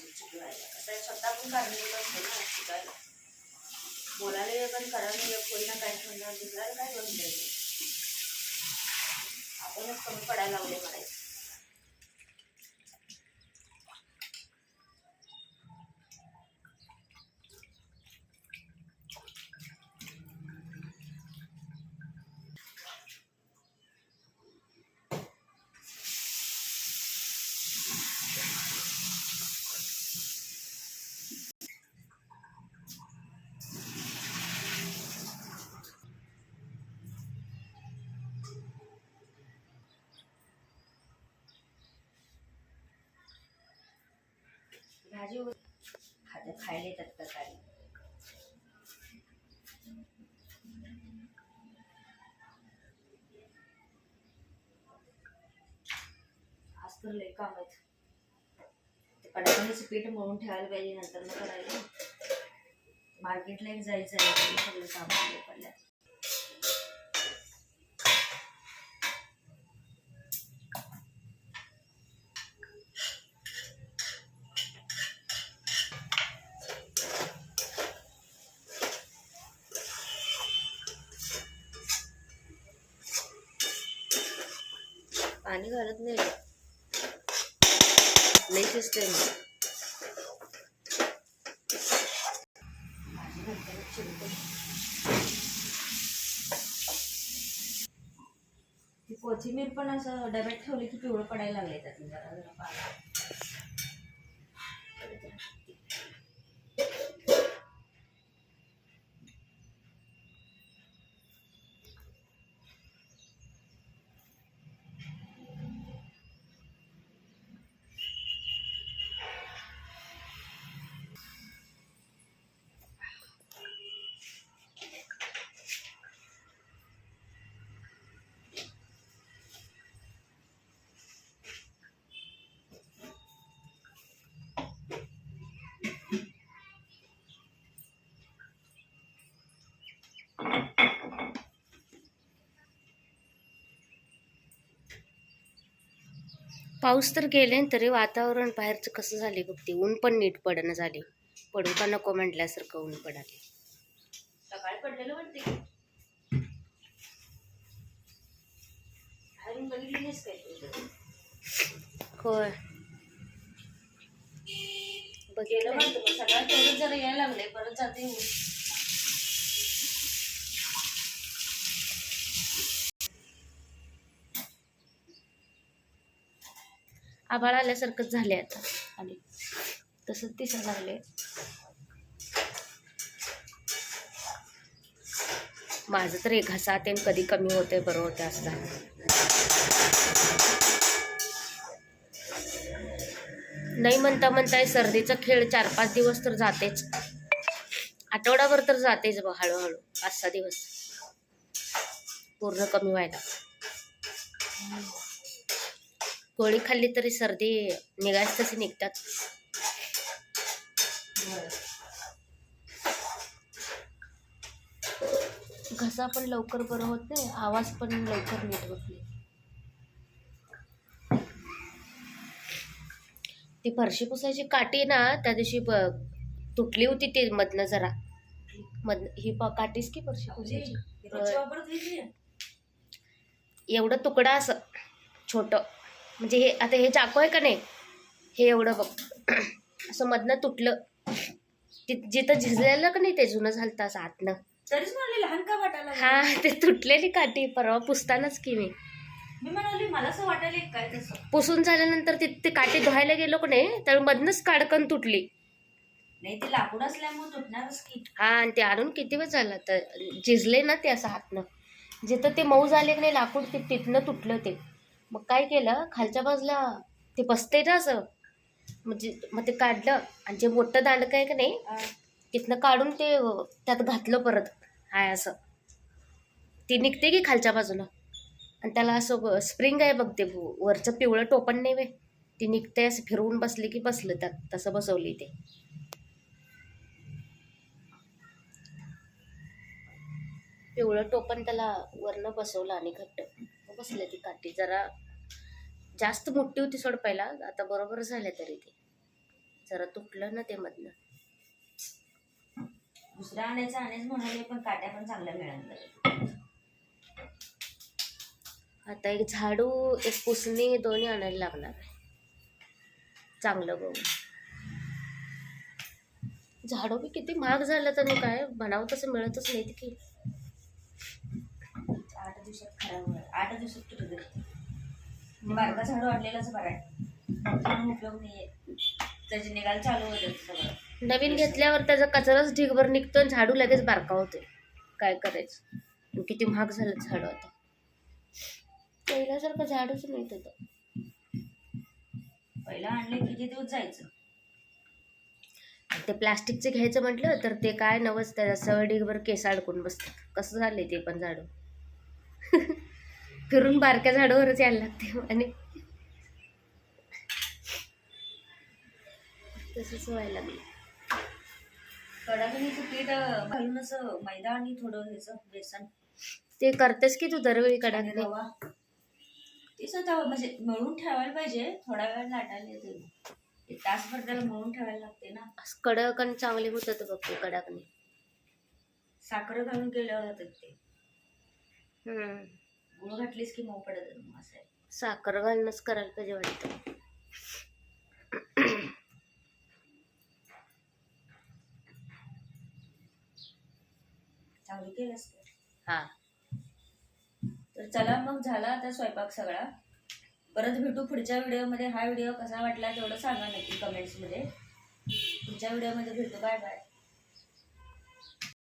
शिकवायला. आता स्वतः पण कारणीभूत असतो ना शिकायला. बोलायला पण करायला कोणी ना काय म्हणणार, दुसऱ्याला काय बोलून द्यायचं. आपणच कमी पडायला लावले म्हणायचं. भाजी खायला येतात का काय. आज तर लय काम आहेत. ते कडाकणीचं पीठ मळून ठेवायला पाहिजे, नंतर मग करायला. मार्केटला एक जायचं आहे, सगळं काम पडल्यात. पाणी घालत नाही, लई शिजते. ती कोथिंबीर पण असं डब्यात ठेवली की पिवळं पडायला लागले त्यातून जरा जरा पाणी. पाऊस तर गेले तरी वातावरण बाहेरचं कसं झाले बघते. ऊन पण नीट पडणं झाले, पडू का नको म्हटल्यासारखं ऊन पडाले. सकाळी पडलेलं वाटते बाहेरून बघितलीच काय तुझं. होय बघितलं म्हणतो, सगळ्यात तेवढंच जरा यायला लागले, परत जाते. आभाळ आल्यासारखंच झाले आता, आणि तसंच दिसायला लागले. माझं तर एक घासात कधी कमी होते बरं होते असं झालं. नाही म्हणताय सर्दीचा खेळ 4-5 दिवस तर जातेच, आठवडाभर तर जातेच बघ. हळूहळू 5-6 दिवस पूर्ण कमी व्हायला. गोळी खाल्ली तरी सर्दी निघायच तशी निघतात. घसा पण लवकर बरं होत नाही, आवाज पण लवकर नीट होत नाही. ती फरशी पुसायची काठी ना त्या दिवशी तुटली होती, ते मधनं जरा ही काठीच की फरशी पुसायची. एवढं तुकडा असं छोट, म्हणजे हे आता हे चाकू आहे का नाही, हे एवढं बघ असं मधनं तुटलं. जिथं झिजलेलं का नाही ते जुनं झालं असं आतनं. लहान का वाटायला. हा, ते तुटलेली काठी परवा पुसतानाच की मी म्हणाली, मला असं वाटायला काय तसं. पुसून झाल्यानंतर ते काठी धुवायला गेलो का नाही, तर मधनच काडकन तुटली. नाही, ते लाकूड असल्यामुळे तुटणारच की. हा, आणि ते आणून किती वेळ झाला, तर झिजले ना ते असं हातनं. जिथं ते मऊ झाले की नाही लाकूड, ते तिथनं तुटलं ते. मग काय केलं, खालच्या बाजूला ते बसते ना असं, म्हणजे मग ते काढलं, आणि जे मोठं दांडकं आहे का नाही तिथनं काढून ते त्यात घातलं परत. हाय असं ती निघते की खालच्या बाजूला, आणि त्याला असं स्प्रिंग आहे बघ, ते वरचं पिवळं टोपण नाही वे, ती निघते असं फिरवून बसले की बसलं त्यात. तसं बसवली ते. पिवळं टोपण त्याला वरनं बसवलं आणि घट्ट बसलं. ती काठी जरा जास्त मोठी होती सोड पहिला, आता बरोबर झाल्या तरी ते जरा तुटलं ना ते मधनं. दुसरा आणायचं आणायचं म्हणाले, पण काट्या पण चांगल्या मिळाल्या. आता एक झाडू, एक पुसणी, दोन्ही आणायला लागणार आहे चांगलं बघून. झाडू बी किती महाग झालं तर काय बनावं तसं मिळतच नाही की. 8 दिवसात खराब होईल. 8 दिवसात तुटत जाईल. बारका झाडू आणलेलाच बरा आहे, उपयोग नाहीये. त्याचे निघाल चालू होतं सगळं. नवीन घेतल्यावर त्याचा कचराच ढीगभर निघतो आणि झाडू लगेच बारका होतोय. काय करायचं, किती महाग झालं झाडू आता. पहिल्यासारखं झाडूच नाही तिथं. पहिला आणले किती दिवस जायचं. ते प्लास्टिकचे घ्यायचं म्हटलं तर ते काय नवस, त्याच्या सवय ढीगभर केस अडकून बसतात. कसं झालंय ते पण झाडू. फिरून बारक्या झाडूवरच यायला लागते आणि तसंच व्हायला लागलं. कडाकणीचं पीठ घालून असं मैदा आणि थोडं ह्याचं बेसन ते करतेस की तू दरवेळी कडाकणी. रवा तेच आता म्हणजे मळून ठेवायला पाहिजे. थोडा वेळ लाटायला येते, एक तासभर त्याला मळून ठेवायला लागते ना. कडक आणि चांगले होतात बघ ते कडाकणी. साखर घालून केल्यावर होतात ते. गुळ घातलीस की मऊ पडत मग असं आहे. साखर घालूनच करायला पाहिजे वाटतं. चांगली केलंस हा. तर चला मग झाला आता स्वयंपाक सगळा. परत भेटू पुढच्या व्हिडिओमध्ये. हा व्हिडिओ कसा वाटला तेवढं सांगा नक्की कमेंट्समध्ये. पुढच्या व्हिडिओमध्ये भेटू. Bye bye.